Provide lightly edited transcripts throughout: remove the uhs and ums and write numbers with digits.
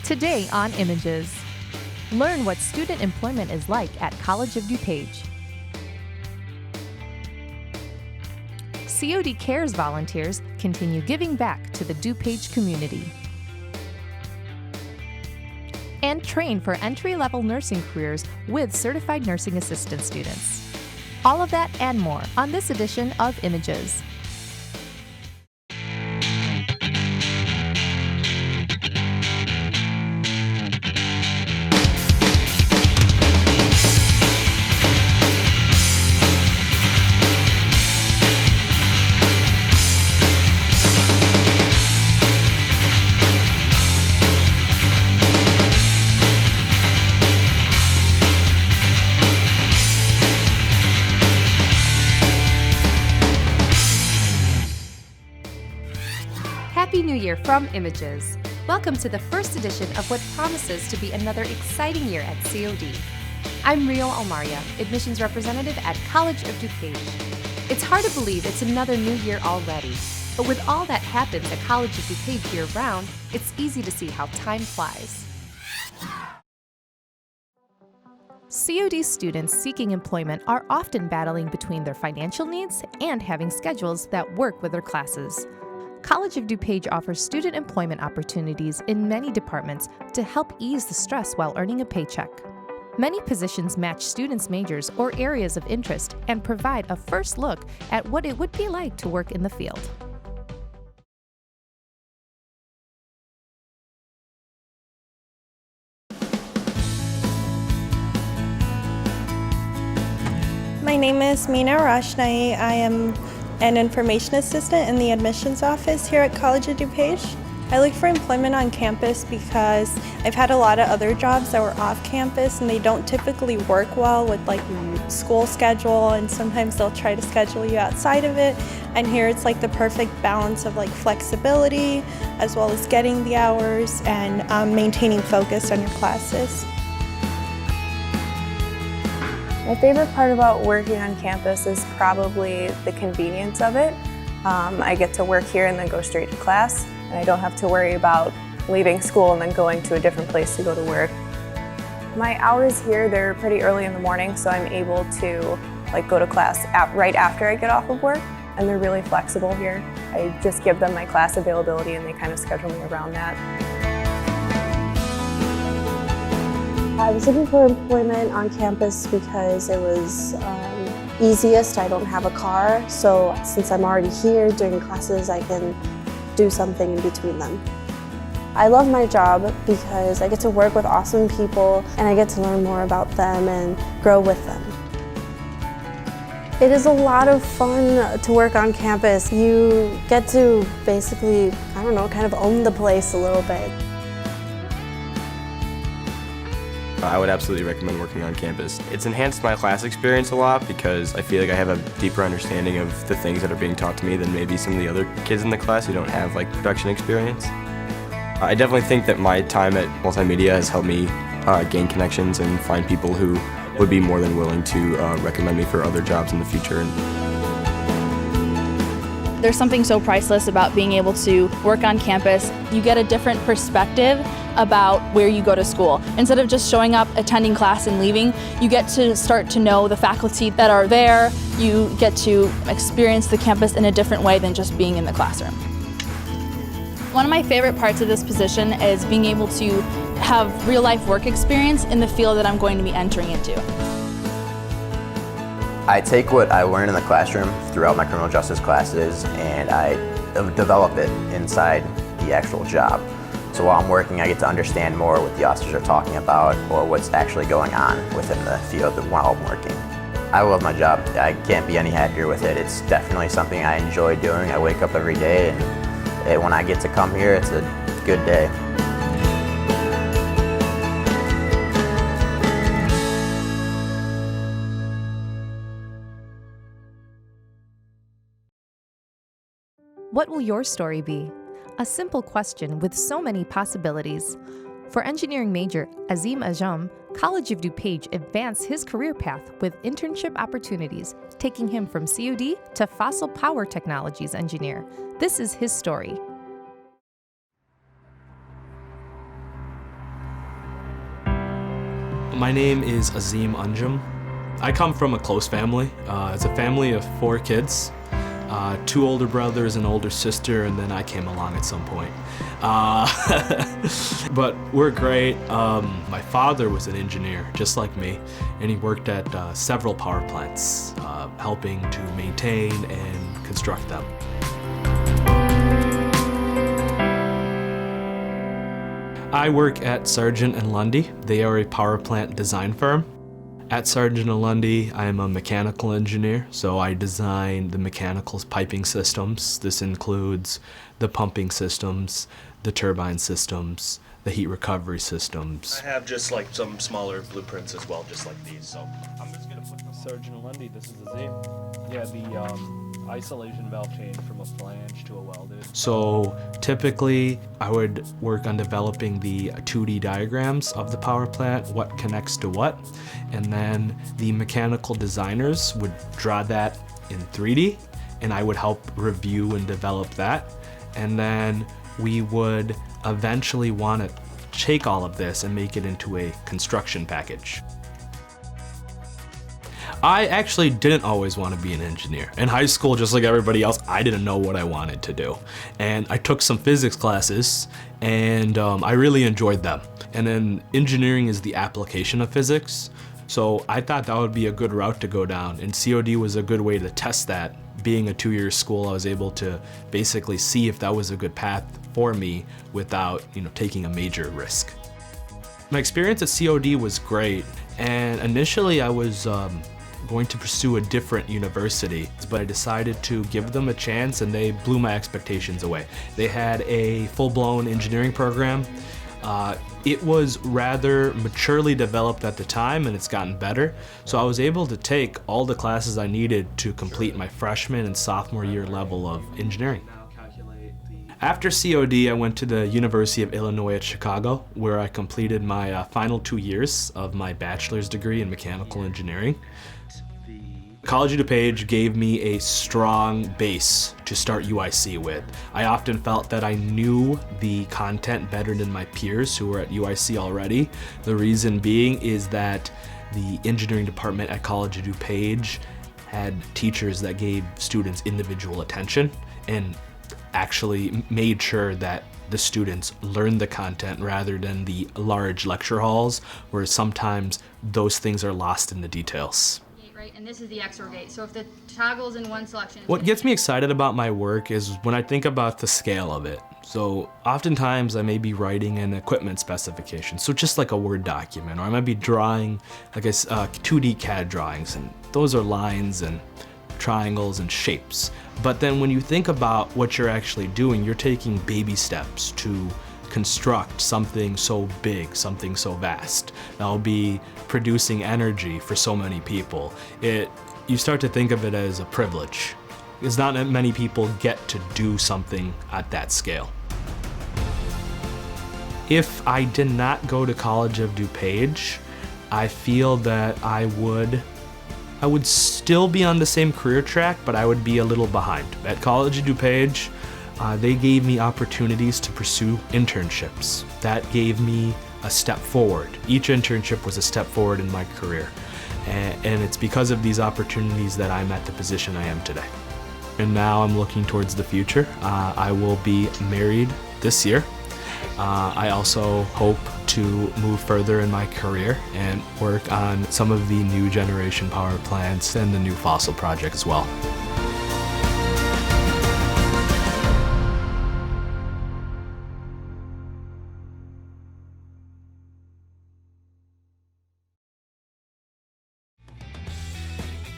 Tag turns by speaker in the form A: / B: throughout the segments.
A: Today on Images, learn what student employment is like at College of DuPage. COD Cares volunteers continue giving back to the DuPage community. And train for entry-level nursing careers with certified nursing assistant students. All of that and more on this edition of Images. Happy New Year from Images. Welcome to the first edition of what promises to be another exciting year at COD. I'm Rio Almaria, admissions representative at College of DuPage. It's hard to believe it's another new year already, but with all that happens at College of DuPage year-round, it's easy to see how time flies. COD students seeking employment are often battling between their financial needs and having schedules that work with their classes. College of DuPage offers student employment opportunities in many departments to help ease the stress while earning a paycheck. Many positions match students' majors or areas of interest and provide a first look at what it would be like to work in the field.
B: My name is Mina Rashnai. I am an information assistant in the admissions office here at College of DuPage. I look for employment on campus because I've had a lot of other jobs that were off campus and they don't typically work well with like school schedule, and sometimes they'll try to schedule you outside of it. And here it's like the perfect balance of like flexibility as well as getting the hours and maintaining focus on your classes.
C: My favorite part about working on campus is probably the convenience of it. I get to work here and then go straight to class, and I don't have to worry about leaving school and then going to a different place to go to work. My hours here, they're pretty early in the morning, so I'm able to go to class right after I get off of work, and they're really flexible here. I just give them my class availability and they kind of schedule me around that. I was looking for employment on campus because it was easiest. I don't have a car, so since I'm already here during classes, I can do something in between them. I love my job because I get to work with awesome people and I get to learn more about them and grow with them. It is a lot of fun to work on campus. You get to basically, kind of own the place a little bit.
D: I would absolutely recommend working on campus. It's enhanced my class experience a lot because I feel like I have a deeper understanding of the things that are being taught to me than maybe some of the other kids in the class who don't have production experience. I definitely think that my time at multimedia has helped me gain connections and find people who would be more than willing to recommend me for other jobs in the future.
E: There's something so priceless about being able to work on campus. You get a different perspective about where you go to school. Instead of just showing up, attending class and leaving, you get to start to know the faculty that are there. You get to experience the campus in a different way than just being in the classroom. One of my favorite parts of this position is being able to have real-life work experience in the field that I'm going to be entering into.
F: I take what I learn in the classroom throughout my criminal justice classes and I develop it inside the actual job. So while I'm working, I get to understand more what the officers are talking about or what's actually going on within the field while I'm working. I love my job. I can't be any happier with it. It's definitely something I enjoy doing. I wake up every day and when I get to come here, it's a good day.
A: What will your story be? A simple question with so many possibilities. For engineering major Azim Ajam, College of DuPage advanced his career path with internship opportunities, taking him from COD to fossil power technologies engineer. This is his story.
G: My name is Azim Anjum. I come from a close family. It's a family of 4 kids, 2 older brothers, an older sister, and then I came along at some point. But we're great. My father was an engineer, just like me, and he worked at several power plants, helping to maintain and construct them. I work at Sargent & Lundy. They are a power plant design firm. At Sargent & Lundy, I am a mechanical engineer, so I design the mechanical piping systems. This includes the pumping systems, the turbine systems, the heat recovery systems.
H: I have just like some smaller blueprints as well, just like these. So I'm just gonna put them.
I: Sargent & Lundy, this is Azim. Yeah, the isolation valve change from a flange to a welded.
G: So typically I would work on developing the 2D diagrams of the power plant, what connects to what, and then the mechanical designers would draw that in 3D, and I would help review and develop that. And then we would eventually want to take all of this and make it into a construction package. I actually didn't always want to be an engineer. In high school, just like everybody else, I didn't know what I wanted to do. And I took some physics classes, and I really enjoyed them. And then engineering is the application of physics. So I thought that would be a good route to go down, and COD was a good way to test that. Being a 2-year school, I was able to basically see if that was a good path for me without, taking a major risk. My experience at COD was great, and initially I was going to pursue a different university, but I decided to give them a chance, and they blew my expectations away. They had a full-blown engineering program. It was rather maturely developed at the time, and it's gotten better. So I was able to take all the classes I needed to complete my freshman and sophomore year level of engineering. After COD, I went to the University of Illinois at Chicago, where I completed my final 2 years of my bachelor's degree in mechanical engineering. College of DuPage gave me a strong base to start UIC with. I often felt that I knew the content better than my peers who were at UIC already. The reason being is that the engineering department at College of DuPage had teachers that gave students individual attention and actually made sure that the students learned the content rather than the large lecture halls where sometimes those things are lost in the details.
J: Right, and this is the XOR gate. So if the toggle's in one selection...
G: What gets me excited about my work is when I think about the scale of it. So oftentimes I may be writing an equipment specification, so just like a Word document, or I might be drawing like a 2D CAD drawings, and those are lines and triangles and shapes. But then when you think about what you're actually doing, you're taking baby steps to construct something so big, something so vast. That'll be producing energy for so many people. You start to think of it as a privilege. It's not that many people get to do something at that scale. If I did not go to College of DuPage, I feel that I would still be on the same career track, but I would be a little behind. At College of DuPage, they gave me opportunities to pursue internships. That gave me a step forward. Each internship was a step forward in my career. And it's because of these opportunities that I'm at the position I am today. And now I'm looking towards the future. I will be married this year. I also hope to move further in my career and work on some of the new generation power plants and the new fossil project as well.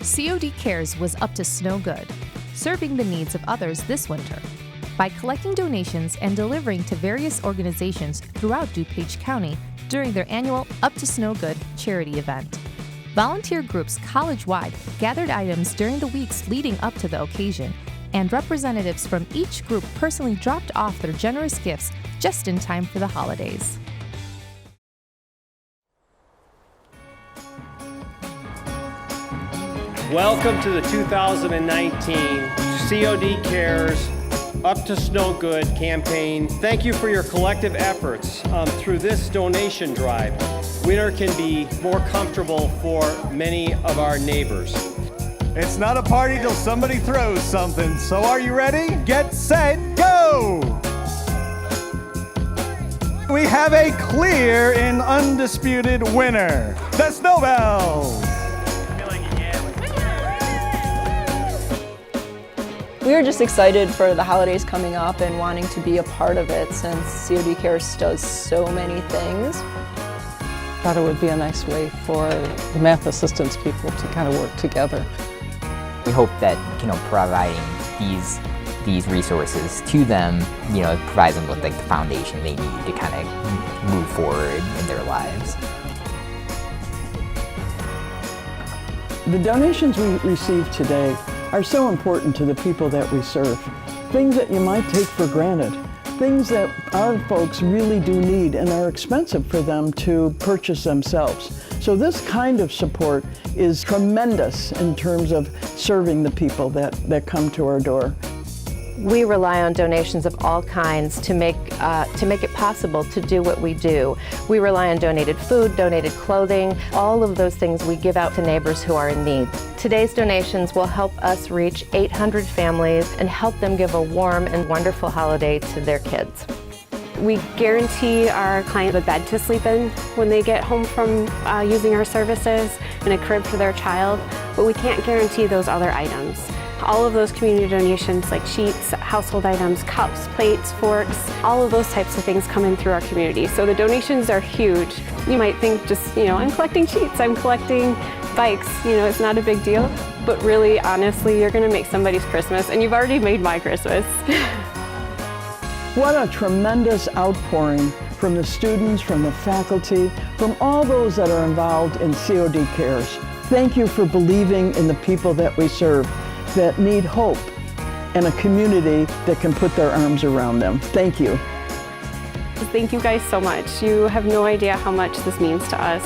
A: COD Cares was up to no good, serving the needs of others this winter by collecting donations and delivering to various organizations throughout DuPage County during their annual Up to No Good charity event. Volunteer groups college-wide gathered items during the weeks leading up to the occasion, and representatives from each group personally dropped off their generous gifts just in time for the holidays.
K: Welcome to the 2019 COD Cares Up to Snow Good campaign. Thank you for your collective efforts through this donation drive. Winter can be more comfortable for many of our neighbors.
L: It's not a party till somebody throws something. So are you ready? Get set, go! We have a clear and undisputed winner, the Snowbells.
M: We are just excited for the holidays coming up and wanting to be a part of it since COD Cares does so many things.
N: Thought it would be a nice way for the math assistance people to kind of work together.
O: We hope that, providing these resources to them, provides them with like the foundation they need to kind of move forward in their lives.
P: The donations we receive today are so important to the people that we serve. Things that you might take for granted, things that our folks really do need and are expensive for them to purchase themselves. So this kind of support is tremendous in terms of serving the people that come to our door.
Q: We rely on donations of all kinds to make it possible to do what we do. We rely on donated food, donated clothing, all of those things we give out to neighbors who are in need. Today's donations will help us reach 800 families and help them give a warm and wonderful holiday to their kids.
R: We guarantee our client a bed to sleep in when they get home from using our services and a crib for their child, but we can't guarantee those other items. All of those community donations like sheets, household items, cups, plates, forks, all of those types of things come in through our community. So the donations are huge. You might think just, I'm collecting sheets, I'm collecting bikes, it's not a big deal. But really, honestly, you're gonna make somebody's Christmas and you've already made my Christmas.
P: What a tremendous outpouring from the students, from the faculty, from all those that are involved in COD Cares. Thank you for believing in the people that we serve, that need hope and a community that can put their arms around them. Thank you.
R: Thank you guys so much. You have no idea how much this means to us.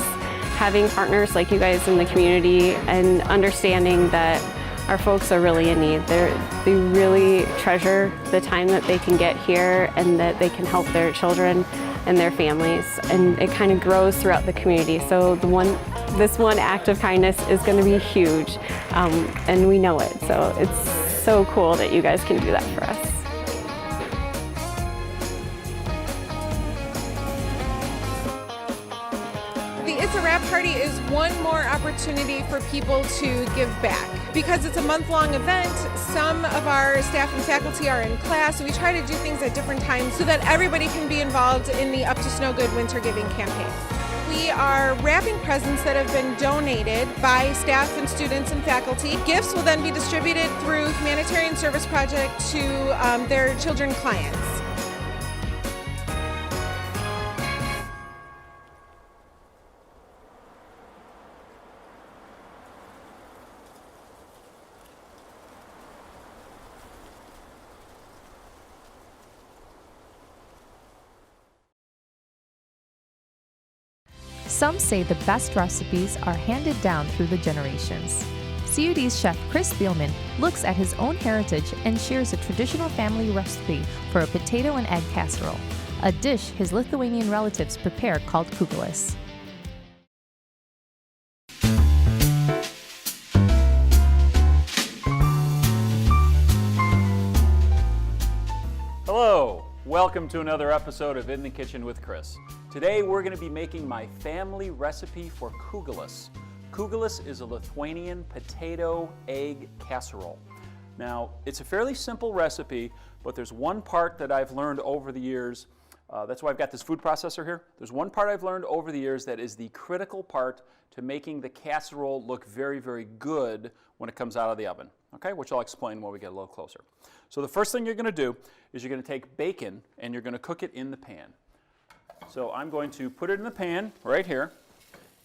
R: Having partners like you guys in the community and understanding that our folks are really in need. They really treasure the time that they can get here and that they can help their children and their families. And it kind of grows throughout the community. So this one act of kindness is going to be huge, and we know it. So it's so cool that you guys can do that for us.
S: The It's a Wrap Party is one more opportunity for people to give back. Because it's a month-long event, some of our staff and faculty are in class, so we try to do things at different times so that everybody can be involved in the Up to Snow Good Winter Giving campaign. We are wrapping presents that have been donated by staff and students and faculty. Gifts will then be distributed through Humanitarian Service Project to their children clients.
A: Some say the best recipes are handed down through the generations. COD's chef Chris Spielman looks at his own heritage and shares a traditional family recipe for a potato and egg casserole, a dish his Lithuanian relatives prepare called kugelis.
T: Hello, welcome to another episode of In the Kitchen with Chris. Today we're going to be making my family recipe for kugelis. Kugelis is a Lithuanian potato egg casserole. Now, it's a fairly simple recipe, but there's one part that I've learned over the years. That's why I've got this food processor here. There's one part I've learned over the years that is the critical part to making the casserole look very, very good when it comes out of the oven, okay? Which I'll explain when we get a little closer. So the first thing you're going to do is you're going to take bacon and you're going to cook it in the pan. So I'm going to put it in the pan right here,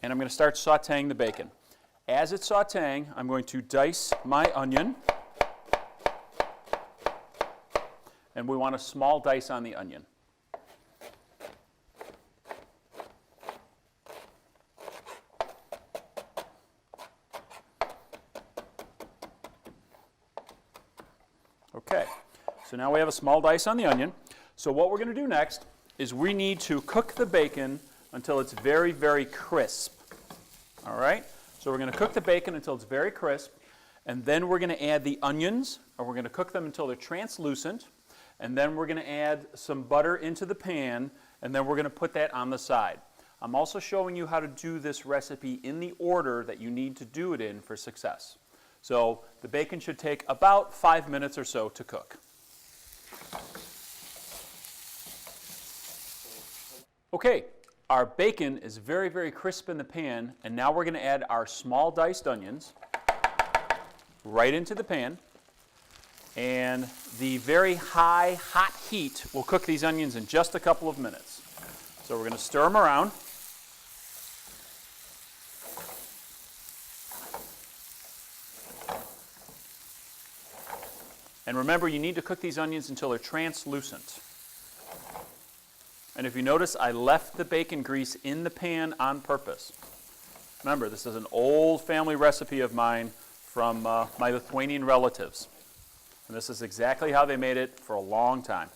T: and I'm going to start sauteing the bacon. As it's sauteing, I'm going to dice my onion, and we want a small dice on the onion. Okay, So now we have a small dice on the onion. So what we're going to do next is we need to cook the bacon until it's very, very crisp. All right? So we're going to cook the bacon until it's very crisp, and then we're going to add the onions, and we're going to cook them until they're translucent, and then we're going to add some butter into the pan, and then we're going to put that on the side. I'm also showing you how to do this recipe in the order that you need to do it in for success. So the bacon should take about 5 minutes or so to cook. Okay, our bacon is very, very crisp in the pan, and now we're going to add our small diced onions right into the pan. And the very high, hot heat will cook these onions in just a couple of minutes. So we're going to stir them around. And remember, you need to cook these onions until they're translucent. And if you notice, I left the bacon grease in the pan on purpose. Remember, this is an old family recipe of mine from my Lithuanian relatives. And this is exactly how they made it for a long time.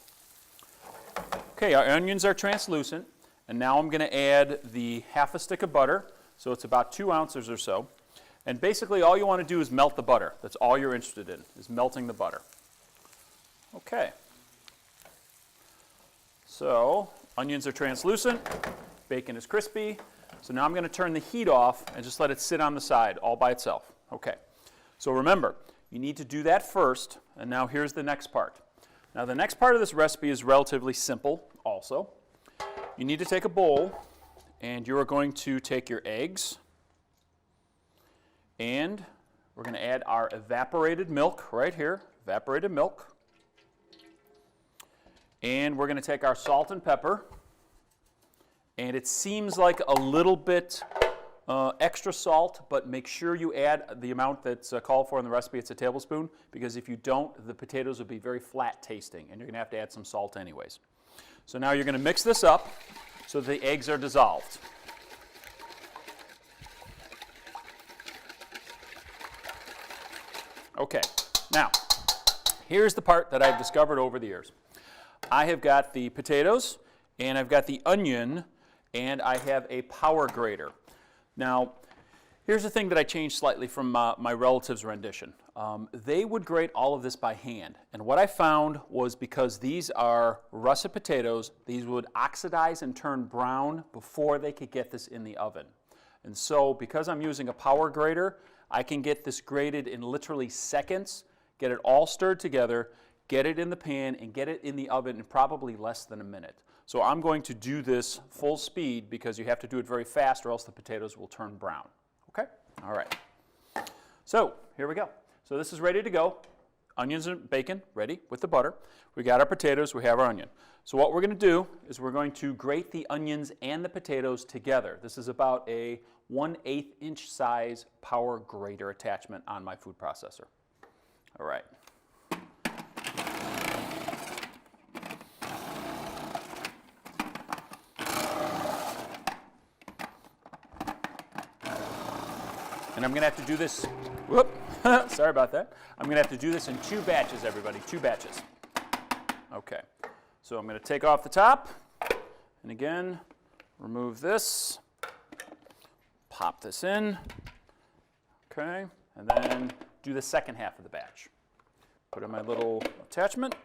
T: Okay, our onions are translucent. And now I'm going to add the half a stick of butter. So it's about 2 ounces or so. And basically all you want to do is melt the butter. That's all you're interested in, is melting the butter. Okay. So onions are translucent, bacon is crispy. So now I'm going to turn the heat off and just let it sit on the side all by itself. Okay. So remember, you need to do that first, and now here's the next part. Now the next part of this recipe is relatively simple also. You need to take a bowl, and you are going to take your eggs, and we're going to add our evaporated milk right here, evaporated milk. And we're going to take our salt and pepper, and it seems like a little bit extra salt, but make sure you add the amount that's called for in the recipe. It's a tablespoon, because if you don't, the potatoes will be very flat tasting, and you're going to have to add some salt anyways. So now you're going to mix this up so that the eggs are dissolved. Okay, now here's the part that I've discovered over the years. I have got the potatoes, and I've got the onion, and I have a power grater. Now, here's the thing that I changed slightly from my relative's rendition. They would grate all of this by hand, and what I found was because these are russet potatoes, these would oxidize and turn brown before they could get this in the oven. And so, because I'm using a power grater, I can get this grated in literally seconds, get it all stirred together, get it in the pan, and get it in the oven in probably less than a minute. So I'm going to do this full speed because you have to do it very fast or else the potatoes will turn brown. Okay? All right. So here we go. So this is ready to go. Onions and bacon ready with the butter. We got our potatoes, we have our onion. So what we're going to do is we're going to grate the onions and the potatoes together. This is about a 1/8 inch size power grater attachment on my food processor. All right. And I'm going to have to do this, whoop, sorry about that. I'm going to have to do this in 2 batches, everybody, 2 batches. Okay, so I'm going to take off the top, and again, remove this, pop this in, okay, and then do the second half of the batch. Put in my little attachment.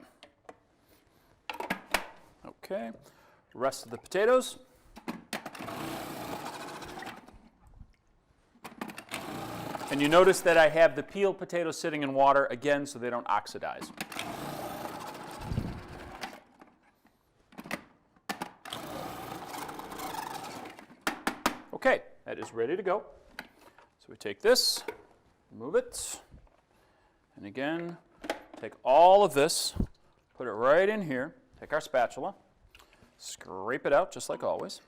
T: Okay, rest of the potatoes. And you notice that I have the peeled potatoes sitting in water again so they don't oxidize. Okay, that is ready to go. So we take this, remove it, and again, take all of this, put it right in here, take our spatula, scrape it out just like always.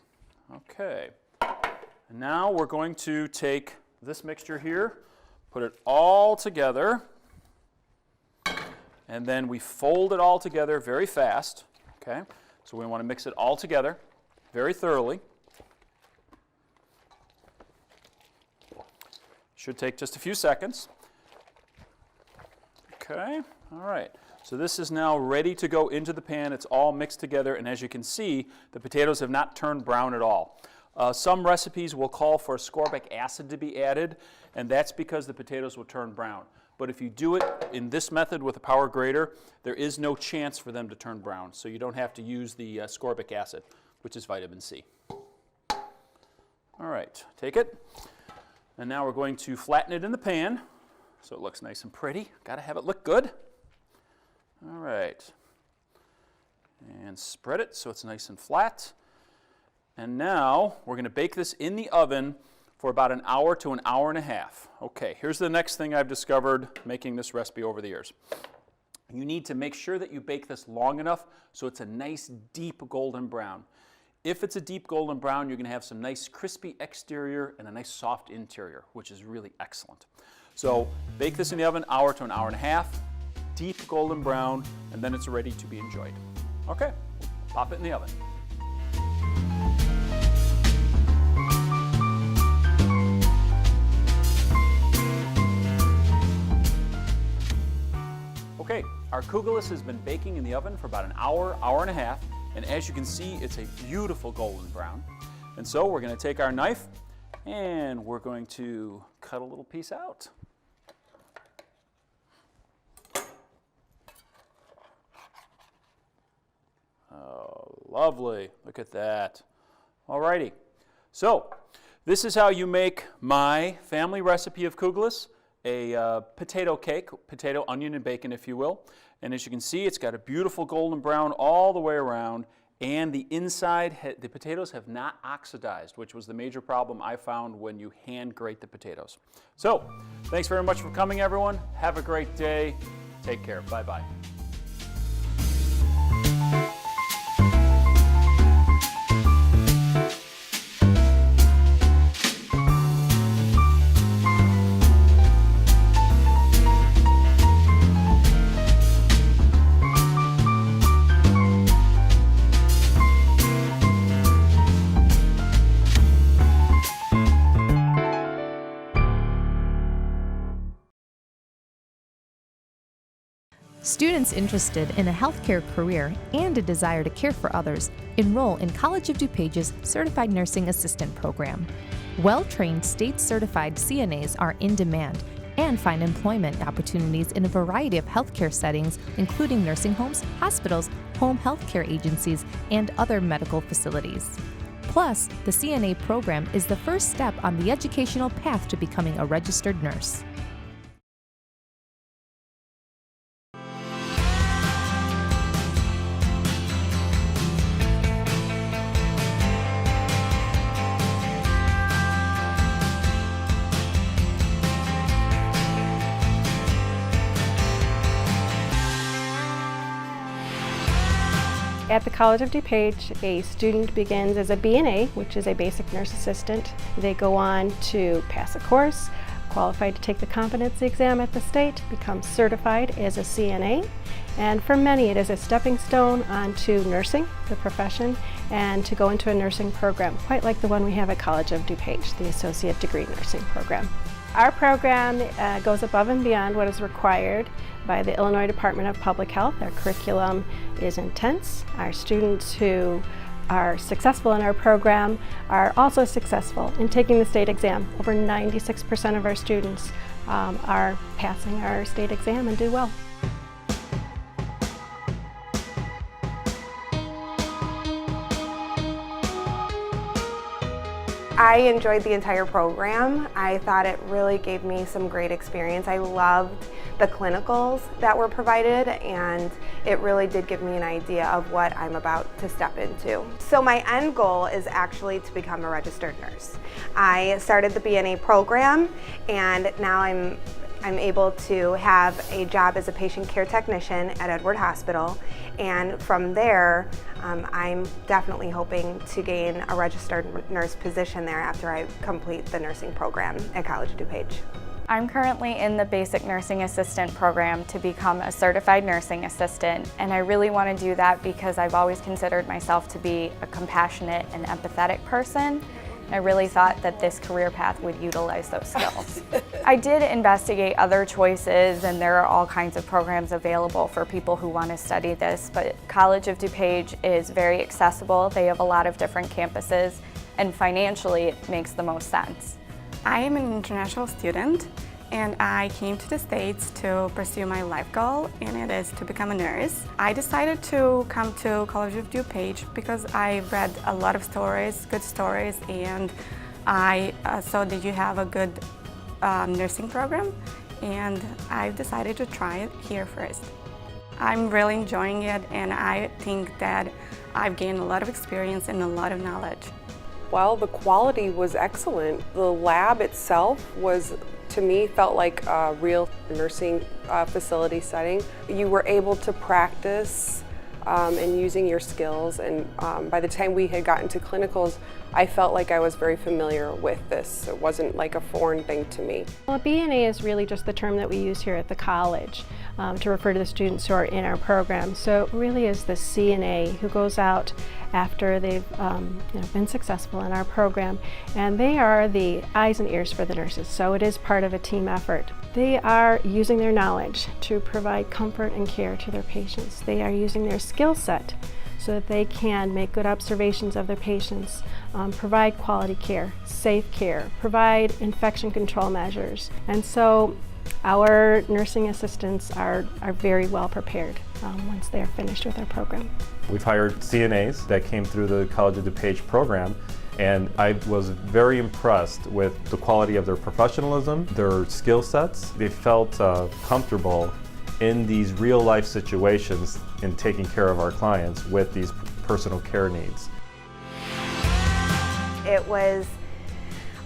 T: Okay, and now we're going to take this mixture here, put it all together, and then we fold it all together very fast, okay? So we want to mix it all together very thoroughly. Should take just a few seconds. Okay, all right. So this is now ready to go into the pan. It's all mixed together, and as you can see, the potatoes have not turned brown at all. Some recipes will call for ascorbic acid to be added, and that's because the potatoes will turn brown. But if you do it in this method with a power grater, there is no chance for them to turn brown, so you don't have to use the ascorbic acid, which is vitamin C. All right, take it, and now we're going to flatten it in the pan so it looks nice and pretty. Got to have it look good. All right, and spread it so it's nice and flat. And now we're going to bake this in the oven for about an hour to an hour and a half. Okay, here's the next thing I've discovered making this recipe over the years. You need to make sure that you bake this long enough so it's a nice deep golden brown. If it's a deep golden brown, you're going to have some nice crispy exterior and a nice soft interior, which is really excellent. So bake this in the oven hour to an hour and a half, deep golden brown, and then it's ready to be enjoyed. Okay, pop it in the oven. Okay, our kugelis has been baking in the oven for about an hour, hour and a half, and as you can see, it's a beautiful golden brown. And so we're going to take our knife and we're going to cut a little piece out. Oh, lovely. Look at that. Alrighty. So, this is how you make my family recipe of kugelis, a potato cake, potato, onion, and bacon, if you will. And as you can see, it's got a beautiful golden brown all the way around, and the inside, the potatoes have not oxidized, which was the major problem I found when you hand grate the potatoes. So, thanks very much for coming, everyone. Have a great day. Take care. Bye-bye.
A: Students interested in a healthcare career and a desire to care for others enroll in College of DuPage's Certified Nursing Assistant program. Well-trained state-certified CNAs are in demand and find employment opportunities in a variety of healthcare settings, including nursing homes, hospitals, home healthcare agencies, and other medical facilities. Plus, the CNA program is the first step on the educational path to becoming a registered nurse.
R: At the College of DuPage, a student begins as a BNA, which is a basic nurse assistant. They go on to pass a course, qualified to take the competency exam at the state, become certified as a CNA, and for many it is a stepping stone onto nursing, the profession, and to go into a nursing program, quite like the one we have at College of DuPage, the Associate Degree Nursing Program. Our program goes above and beyond what is required by the Illinois Department of Public Health. Our curriculum is intense. Our students who are successful in our program are also successful in taking the state exam. Over 96% of our students are passing our state exam and do well.
C: I enjoyed the entire program. I thought it really gave me some great experience. I loved the clinicals that were provided, and it really did give me an idea of what I'm about to step into. So my end goal is actually to become a registered nurse. I started the BNA program, and now I'm able to have a job as a patient care technician at Edward Hospital, and from there I'm definitely hoping to gain a registered nurse position there after I complete the nursing program at College of DuPage.
U: I'm currently in the basic nursing assistant program to become a certified nursing assistant, and I really want to do that because I've always considered myself to be a compassionate and empathetic person, I really thought that this career path would utilize those skills. I did investigate other choices, and there are all kinds of programs available for people who want to study this, but College of DuPage is very accessible. They have a lot of different campuses, and financially it makes the most sense.
B: I am an international student, and I came to the States to pursue my life goal, and it is to become a nurse. I decided to come to College of DuPage because I read a lot of stories, good stories, and I saw that you have a good nursing program, and I decided to try it here first. I'm really enjoying it, and I think that I've gained a lot of experience and a lot of knowledge.
V: Well, the quality was excellent. The lab itself was, to me, felt like a real nursing facility setting. You were able to practice and using your skills, and by the time we had gotten to clinicals, I felt like I was very familiar with this. It wasn't like a foreign thing to me.
W: Well, BNA is really just the term that we use here at the college to refer to the students who are in our program. So it really is the CNA who goes out after they've been successful in our program, and they are the eyes and ears for the nurses, so it is part of a team effort. They are using their knowledge to provide comfort and care to their patients. They are using their skill set so that they can make good observations of their patients, provide quality care, safe care, provide infection control measures. And so our nursing assistants are very well prepared once they are finished with our program.
X: We've hired CNAs that came through the College of DuPage program, and I was very impressed with the quality of their professionalism, their skill sets. They felt comfortable in these real life situations in taking care of our clients with these personal care needs.
Y: It was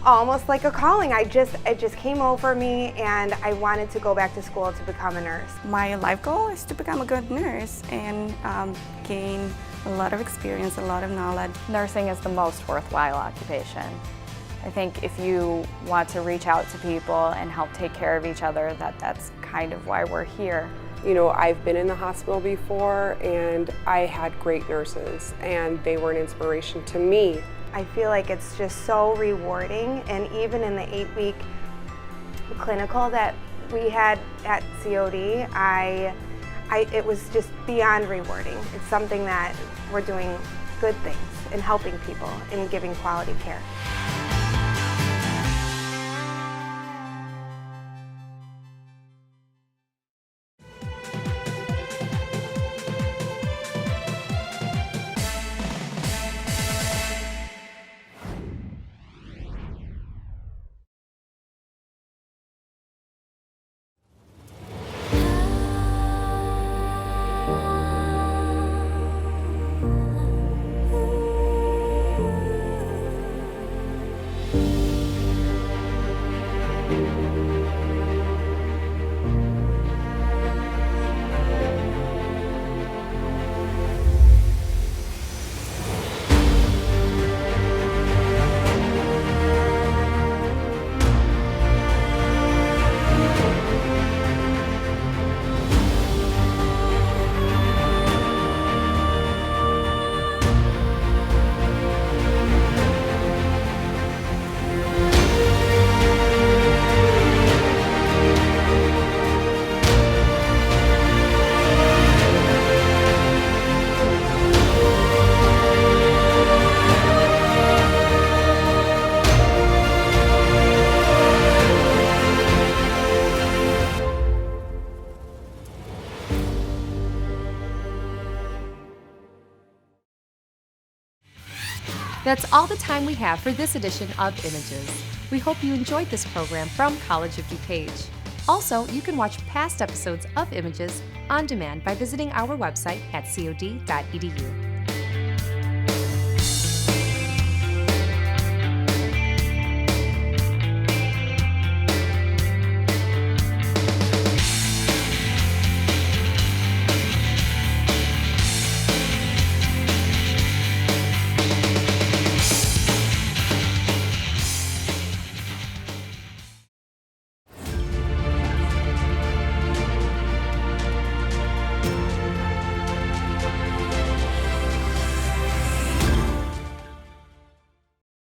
Y: almost like a calling. It just came over me, and I wanted to go back to school to become a nurse.
B: My life goal is to become a good nurse and gain a lot of experience, a lot of knowledge.
U: Nursing is the most worthwhile occupation. I think if you want to reach out to people and help take care of each other, that's kind of why we're here.
V: You know, I've been in the hospital before, and I had great nurses, and they were an inspiration to me.
Y: I feel like it's just so rewarding, and even in the 8-week clinical that we had at COD, it was just beyond rewarding. It's something that we're doing good things and helping people and giving quality care.
A: That's all the time we have for this edition of Images. We hope you enjoyed this program from College of DuPage. Also, you can watch past episodes of Images on demand by visiting our website at cod.edu.